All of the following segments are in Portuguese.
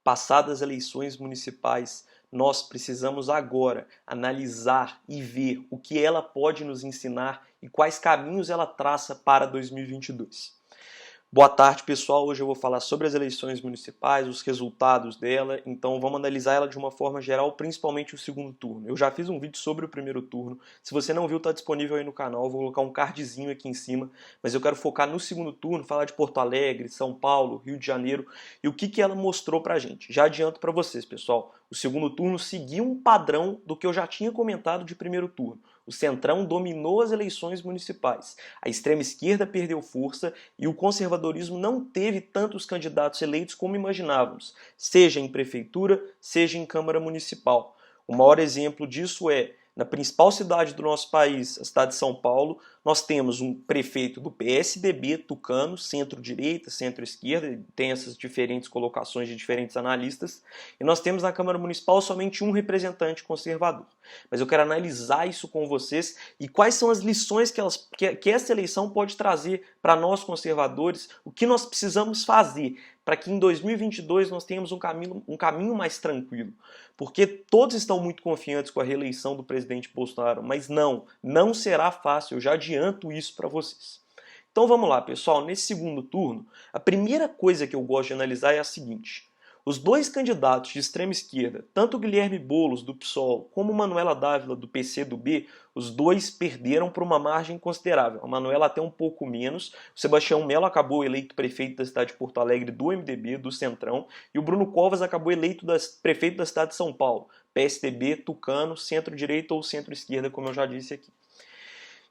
passadas as eleições municipais, nós precisamos agora analisar e ver o que ela pode nos ensinar e quais caminhos ela traça para 2022. Boa tarde, pessoal. Hoje eu vou falar sobre as eleições municipais, os resultados dela, então vamos analisar ela de uma forma geral, principalmente o segundo turno. Eu já fiz um vídeo sobre o primeiro turno, se você não viu, está disponível aí no canal, eu vou colocar um cardzinho aqui em cima, mas eu quero focar no segundo turno, falar de Porto Alegre, São Paulo, Rio de Janeiro e o que ela mostrou pra gente. Já adianto para vocês, pessoal, o segundo turno seguiu um padrão do que eu já tinha comentado de primeiro turno. O Centrão dominou as eleições municipais, a extrema esquerda perdeu força e o conservadorismo não teve tantos candidatos eleitos como imaginávamos, seja em prefeitura, seja em Câmara Municipal. O maior exemplo disso é, na principal cidade do nosso país, a cidade de São Paulo, nós temos um prefeito do PSDB, Tucano, centro-direita, centro-esquerda, tem essas diferentes colocações de diferentes analistas, e nós temos na Câmara Municipal somente um representante conservador. Mas eu quero analisar isso com vocês e quais são as lições que essa eleição pode trazer para nós conservadores, o que nós precisamos fazer para que em 2022 nós tenhamos um caminho mais tranquilo. Porque todos estão muito confiantes com a reeleição do presidente Bolsonaro, mas não será fácil, eu já adianto isso para vocês. Então vamos lá, pessoal, nesse segundo turno, a primeira coisa que eu gosto de analisar é a seguinte. Os dois candidatos de extrema esquerda, tanto o Guilherme Boulos, do PSOL, como Manuela Dávila, do PCdoB, os dois perderam por uma margem considerável. A Manuela até um pouco menos, o Sebastião Mello acabou eleito prefeito da cidade de Porto Alegre do MDB, do Centrão, e o Bruno Covas acabou eleito prefeito da cidade de São Paulo, PSDB, Tucano, centro-direita ou centro-esquerda, como eu já disse aqui.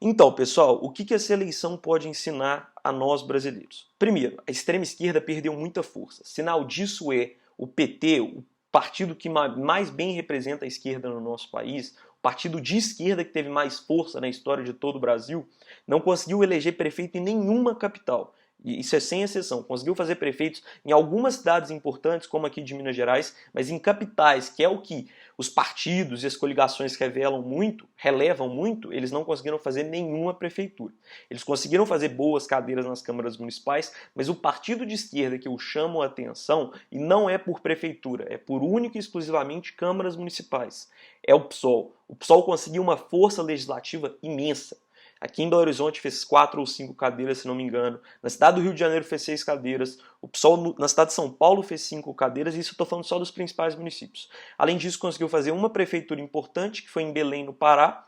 Então, pessoal, o que essa eleição pode ensinar a nós brasileiros? Primeiro, a extrema esquerda perdeu muita força. Sinal disso é o PT, o partido que mais bem representa a esquerda no nosso país, o partido de esquerda que teve mais força na história de todo o Brasil, não conseguiu eleger prefeito em nenhuma capital. E isso é sem exceção. Conseguiu fazer prefeitos em algumas cidades importantes, como aqui de Minas Gerais, mas em capitais, que é o que os partidos e as coligações relevam muito, eles não conseguiram fazer nenhuma prefeitura. Eles conseguiram fazer boas cadeiras nas câmaras municipais, mas o partido de esquerda que eu chamo a atenção, e não é por prefeitura, é por único e exclusivamente câmaras municipais, é o PSOL. O PSOL conseguiu uma força legislativa imensa. Aqui em Belo Horizonte fez 4 ou 5 cadeiras, se não me engano. Na cidade do Rio de Janeiro fez 6 cadeiras. O PSOL na cidade de São Paulo fez 5 cadeiras, e isso eu estou falando só dos principais municípios. Além disso, conseguiu fazer uma prefeitura importante, que foi em Belém, no Pará.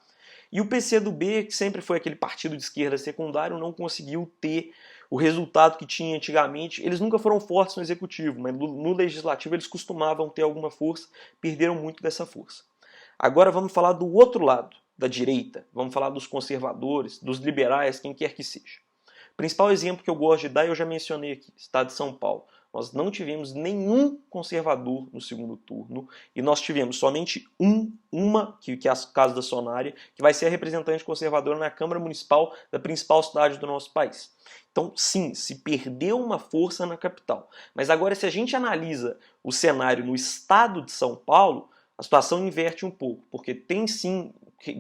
E o PCdoB, que sempre foi aquele partido de esquerda secundário, não conseguiu ter o resultado que tinha antigamente. Eles nunca foram fortes no executivo, mas no legislativo eles costumavam ter alguma força, perderam muito dessa força. Agora vamos falar do outro lado, da direita, vamos falar dos conservadores, dos liberais, quem quer que seja. O principal exemplo que eu gosto de dar, eu já mencionei aqui, estado de São Paulo. Nós não tivemos nenhum conservador no segundo turno e nós tivemos somente que é a casa da Sonária, que vai ser a representante conservadora na Câmara Municipal da principal cidade do nosso país. Então, sim, se perdeu uma força na capital. Mas agora, se a gente analisa o cenário no estado de São Paulo, a situação inverte um pouco, porque tem sim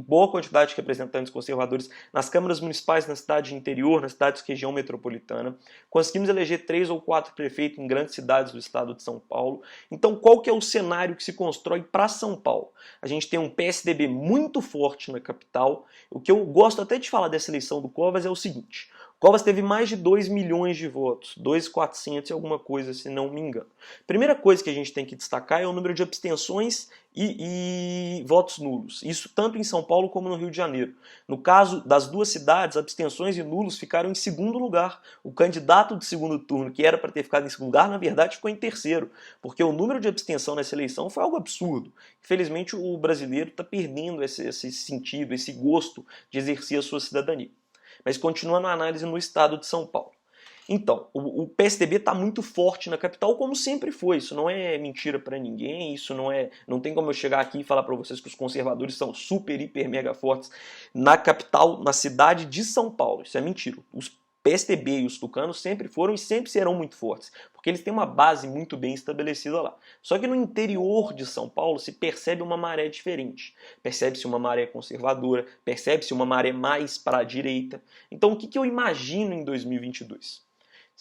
boa quantidade de representantes conservadores nas câmaras municipais, na cidade interior, nas cidades de região metropolitana. Conseguimos eleger 3 ou 4 prefeitos em grandes cidades do estado de São Paulo. Então, qual que é o cenário que se constrói para São Paulo? A gente tem um PSDB muito forte na capital. O que eu gosto até de falar dessa eleição do Covas é o seguinte: Covas teve mais de 2 milhões de votos, 2.400 e alguma coisa, se não me engano. Primeira coisa que a gente tem que destacar é o número de abstenções e votos nulos. Isso tanto em São Paulo como no Rio de Janeiro. No caso das duas cidades, abstenções e nulos ficaram em segundo lugar. O candidato de segundo turno, que era para ter ficado em segundo lugar, na verdade ficou em terceiro, porque o número de abstenção nessa eleição foi algo absurdo. Infelizmente o brasileiro está perdendo esse sentido, esse gosto de exercer a sua cidadania. Mas continuando a análise no estado de São Paulo. Então, o PSDB está muito forte na capital, como sempre foi. Isso não é mentira para ninguém, não tem como eu chegar aqui e falar para vocês que os conservadores são super, hiper, mega fortes na capital, na cidade de São Paulo. Isso é mentira. Os PSDB e os tucanos sempre foram e sempre serão muito fortes, porque eles têm uma base muito bem estabelecida lá. Só que no interior de São Paulo se percebe uma maré diferente. Percebe-se uma maré conservadora, percebe-se uma maré mais para a direita. Então o que eu imagino em 2022?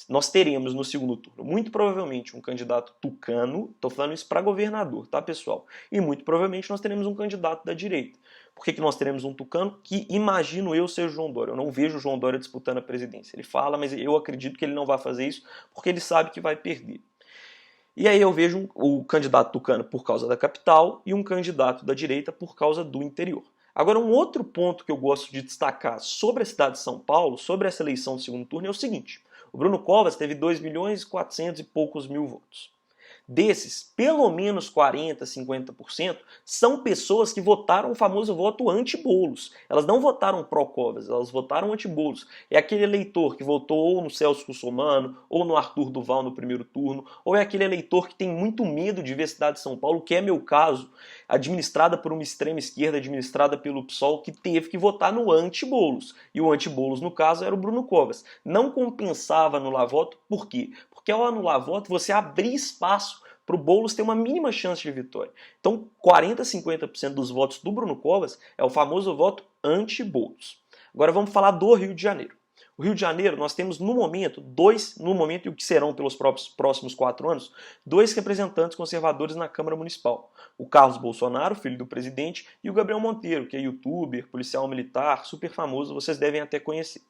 nós teremos no segundo turno, muito provavelmente, um candidato tucano, estou falando isso para governador, tá, pessoal? E muito provavelmente nós teremos um candidato da direita. Por que nós teremos um tucano? Que imagino eu seja o João Dória. Eu não vejo o João Dória disputando a presidência. Ele fala, mas eu acredito que ele não vai fazer isso porque ele sabe que vai perder. E aí eu vejo o candidato tucano por causa da capital e um candidato da direita por causa do interior. Agora, um outro ponto que eu gosto de destacar sobre a cidade de São Paulo, sobre essa eleição do segundo turno, é o seguinte. O Bruno Covas teve 2.400.000 e poucos mil votos. Desses, pelo menos 40%, 50% são pessoas que votaram o famoso voto anti-Boulos. Elas não votaram pró-Covas, elas votaram anti-Boulos. É aquele eleitor que votou ou no Celso Russomano, ou no Arthur Duval no primeiro turno, ou é aquele eleitor que tem muito medo de ver a cidade de São Paulo, que é meu caso, administrada por uma extrema esquerda, administrada pelo PSOL, que teve que votar no anti-Boulos. E o anti-Boulos, no caso, era o Bruno Covas. Não compensava anular voto, por quê? Porque ao anular voto, você abria espaço para o Boulos ter uma mínima chance de vitória. Então, 40%, 50% dos votos do Bruno Covas é o famoso voto anti-Boulos. Agora vamos falar do Rio de Janeiro. O Rio de Janeiro, nós temos no momento e o que serão pelos próximos 4 anos, 2 representantes conservadores na Câmara Municipal. O Carlos Bolsonaro, filho do presidente, e o Gabriel Monteiro, que é youtuber, policial militar, super famoso, vocês devem até conhecer.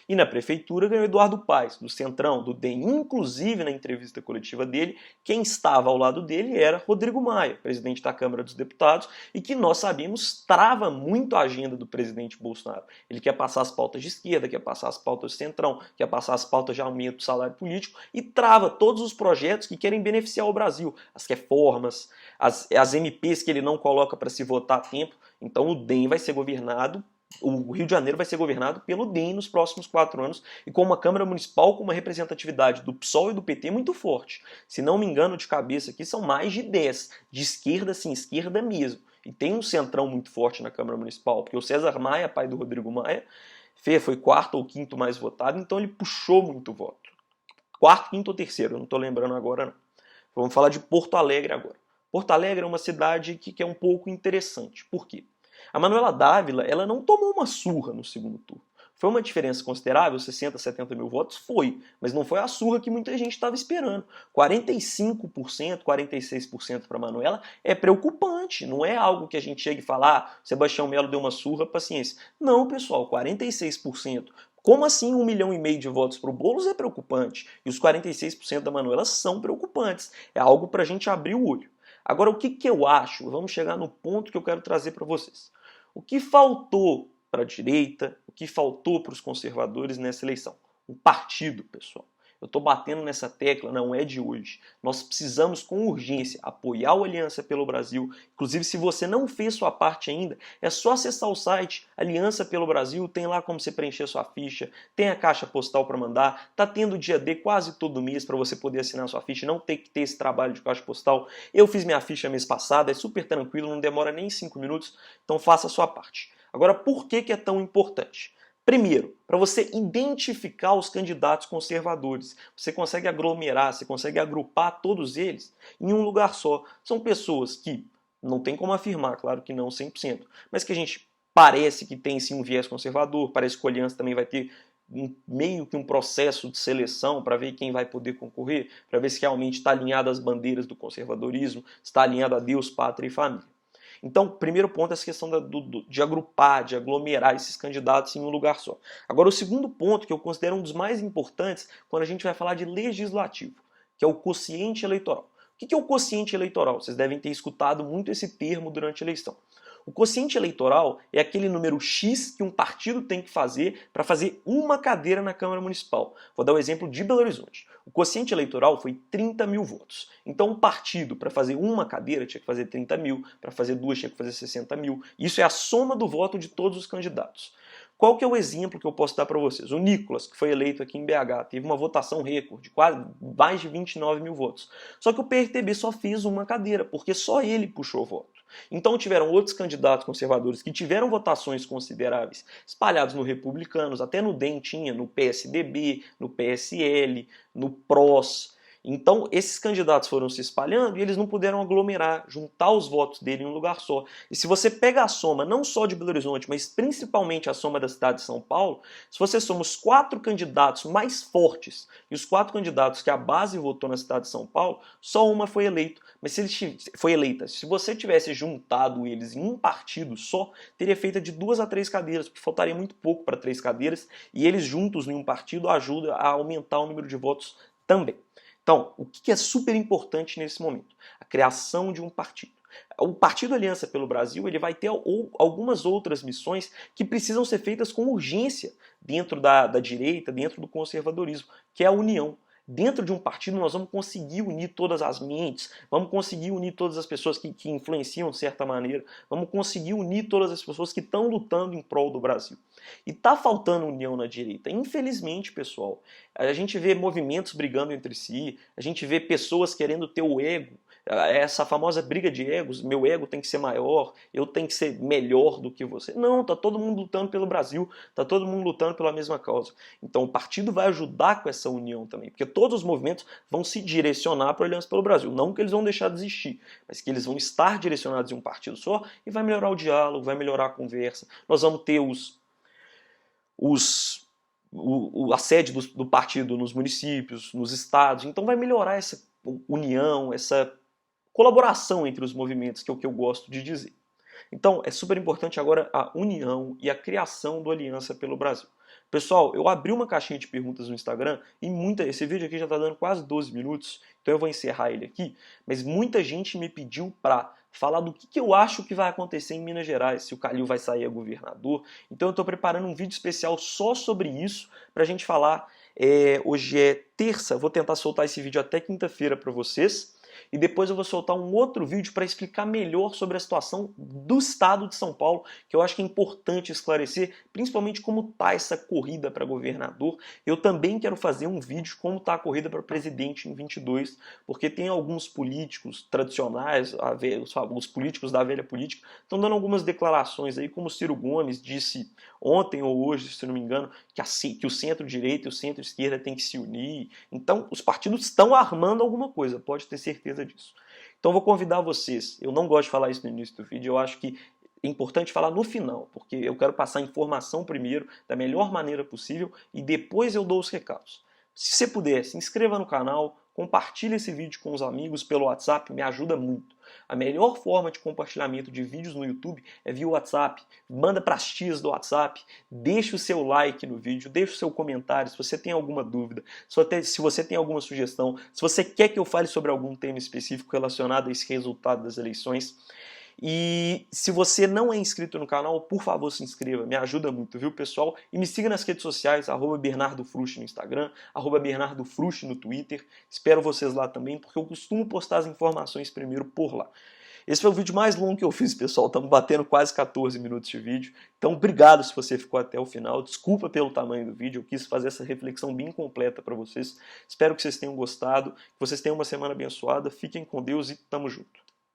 E na prefeitura ganhou Eduardo Paes, do Centrão, do DEM. Inclusive, na entrevista coletiva dele, quem estava ao lado dele era Rodrigo Maia, presidente da Câmara dos Deputados, e que nós sabemos trava muito a agenda do presidente Bolsonaro. Ele quer passar as pautas de esquerda, quer passar as pautas do Centrão, quer passar as pautas de aumento do salário político e trava todos os projetos que querem beneficiar o Brasil. As reformas, as MPs que ele não coloca para se votar a tempo. Então o DEM vai ser governado, o Rio de Janeiro vai ser governado pelo DEM nos próximos 4 anos e com uma Câmara Municipal com uma representatividade do PSOL e do PT muito forte. Se não me engano de cabeça aqui, são mais de 10, de esquerda, sim, esquerda mesmo. E tem um centrão muito forte na Câmara Municipal, porque o César Maia, pai do Rodrigo Maia, foi 4º ou 5º mais votado, então ele puxou muito voto. 4º, 5º ou 3º, eu não estou lembrando agora não. Vamos falar de Porto Alegre agora. Porto Alegre é uma cidade que é um pouco interessante. Por quê? A Manuela Dávila, ela não tomou uma surra no segundo turno. Foi uma diferença considerável, 60, 70 mil votos? Foi, mas não foi a surra que muita gente estava esperando. 45%, 46% para a Manuela é preocupante, não é algo que a gente chega e fala, ah, Sebastião Melo deu uma surra, paciência. Não, pessoal, 46%. Como assim 1,5 milhão de votos para o Boulos é preocupante? E os 46% da Manuela são preocupantes. É algo para a gente abrir o olho. Agora, o que eu acho? Vamos chegar no ponto que eu quero trazer para vocês. O que faltou para a direita, o que faltou para os conservadores nessa eleição? Um partido, pessoal. Eu estou batendo nessa tecla, não é de hoje. Nós precisamos, com urgência, apoiar o Aliança pelo Brasil. Inclusive, se você não fez sua parte ainda, é só acessar o site Aliança pelo Brasil, tem lá como você preencher sua ficha, tem a caixa postal para mandar, tá tendo dia D quase todo mês para você poder assinar sua ficha, não ter que ter esse trabalho de caixa postal. Eu fiz minha ficha mês passado, é super tranquilo, não demora nem 5 minutos, então faça a sua parte. Agora, por que é tão importante? Primeiro, para você identificar os candidatos conservadores. Você consegue aglomerar, você consegue agrupar todos eles em um lugar só. São pessoas que, não tem como afirmar, claro que não 100%, mas que a gente parece que tem sim um viés conservador, parece que o Aliança também vai ter meio que um processo de seleção para ver quem vai poder concorrer, para ver se realmente está alinhado às bandeiras do conservadorismo, está alinhado a Deus, pátria e família. Então, primeiro ponto é essa questão de agrupar, de aglomerar esses candidatos em um lugar só. Agora, o segundo ponto, que eu considero um dos mais importantes quando a gente vai falar de legislativo, que é o quociente eleitoral. O que é o quociente eleitoral? Vocês devem ter escutado muito esse termo durante a eleição. O quociente eleitoral é aquele número X que um partido tem que fazer para fazer uma cadeira na Câmara Municipal. Vou dar o exemplo de Belo Horizonte. O quociente eleitoral foi 30 mil votos. Então um partido, para fazer uma cadeira, tinha que fazer 30 mil, para fazer 2 tinha que fazer 60 mil. Isso é a soma do voto de todos os candidatos. Qual que é o exemplo que eu posso dar para vocês? O Nicolas, que foi eleito aqui em BH, teve uma votação recorde, quase mais de 29 mil votos. Só que o PRTB só fez uma cadeira, porque só ele puxou voto. Então tiveram outros candidatos conservadores que tiveram votações consideráveis, espalhados no Republicanos, até no DEM tinha, no PSDB, no PSL, no PROS. Então, esses candidatos foram se espalhando e eles não puderam aglomerar, juntar os votos dele em um lugar só. E se você pega a soma, não só de Belo Horizonte, mas principalmente a soma da cidade de São Paulo, se você soma os 4 candidatos mais fortes e os 4 candidatos que a base votou na cidade de São Paulo, só uma foi eleita. Mas se eles foi eleita. Se você tivesse juntado eles em um partido só, teria feito de 2 a 3 cadeiras, porque faltaria muito pouco para 3 cadeiras, e eles juntos em um partido ajudam a aumentar o número de votos também. Então, o que é super importante nesse momento? A criação de um partido. O Partido Aliança pelo Brasil ele vai ter algumas outras missões que precisam ser feitas com urgência dentro da direita, dentro do conservadorismo, que é a união. Dentro de um partido nós vamos conseguir unir todas as mentes, vamos conseguir unir todas as pessoas que influenciam de certa maneira, vamos conseguir unir todas as pessoas que estão lutando em prol do Brasil. E tá faltando união na direita. Infelizmente, pessoal, a gente vê movimentos brigando entre si, a gente vê pessoas querendo ter o ego, essa famosa briga de egos, meu ego tem que ser maior, eu tenho que ser melhor do que você. Não, tá todo mundo lutando pelo Brasil, tá todo mundo lutando pela mesma causa. Então o partido vai ajudar com essa união também, porque todos os movimentos vão se direcionar para a Aliança pelo Brasil. Não que eles vão deixar de existir, mas que eles vão estar direcionados em um partido só e vai melhorar o diálogo, vai melhorar a conversa. Nós vamos ter a sede do partido nos municípios, nos estados, então vai melhorar essa união, essa colaboração entre os movimentos, que é o que eu gosto de dizer. Então, é super importante agora a união e a criação do Aliança pelo Brasil. Pessoal, eu abri uma caixinha de perguntas no Instagram e esse vídeo aqui já está dando quase 12 minutos, então eu vou encerrar ele aqui, mas muita gente me pediu para falar do que eu acho que vai acontecer em Minas Gerais, se o Calil vai sair a governador. Então eu estou preparando um vídeo especial só sobre isso, para a gente falar. Hoje é terça, vou tentar soltar esse vídeo até quinta-feira para vocês. E depois eu vou soltar um outro vídeo para explicar melhor sobre a situação do estado de São Paulo, que eu acho que é importante esclarecer, principalmente como está essa corrida para governador. Eu também quero fazer um vídeo como está a corrida para presidente em 22, porque tem alguns políticos tradicionais, os políticos da velha política, estão dando algumas declarações aí, como o Ciro Gomes disse ontem ou hoje, se não me engano, que o centro-direita e o centro-esquerda têm que se unir. Então, os partidos estão armando alguma coisa, pode ter certeza disso. Então, eu vou convidar vocês. Eu não gosto de falar isso no início do vídeo, eu acho que é importante falar no final, porque eu quero passar a informação primeiro, da melhor maneira possível, e depois eu dou os recados. Se você puder, se inscreva no canal, compartilhe esse vídeo com os amigos pelo WhatsApp, me ajuda muito. A melhor forma de compartilhamento de vídeos no YouTube é via WhatsApp. Manda para as tias do WhatsApp, deixa o seu like no vídeo, deixa o seu comentário se você tem alguma dúvida, se você tem alguma sugestão, se você quer que eu fale sobre algum tema específico relacionado a esse resultado das eleições. E se você não é inscrito no canal, por favor se inscreva, me ajuda muito, viu pessoal? E me siga nas redes sociais, @BernardoFrucht no Instagram, @BernardoFrucht no Twitter. Espero vocês lá também, porque eu costumo postar as informações primeiro por lá. Esse foi o vídeo mais longo que eu fiz, pessoal, estamos batendo quase 14 minutos de vídeo. Então obrigado se você ficou até o final, desculpa pelo tamanho do vídeo, eu quis fazer essa reflexão bem completa para vocês. Espero que vocês tenham gostado, que vocês tenham uma semana abençoada, fiquem com Deus e tamo junto.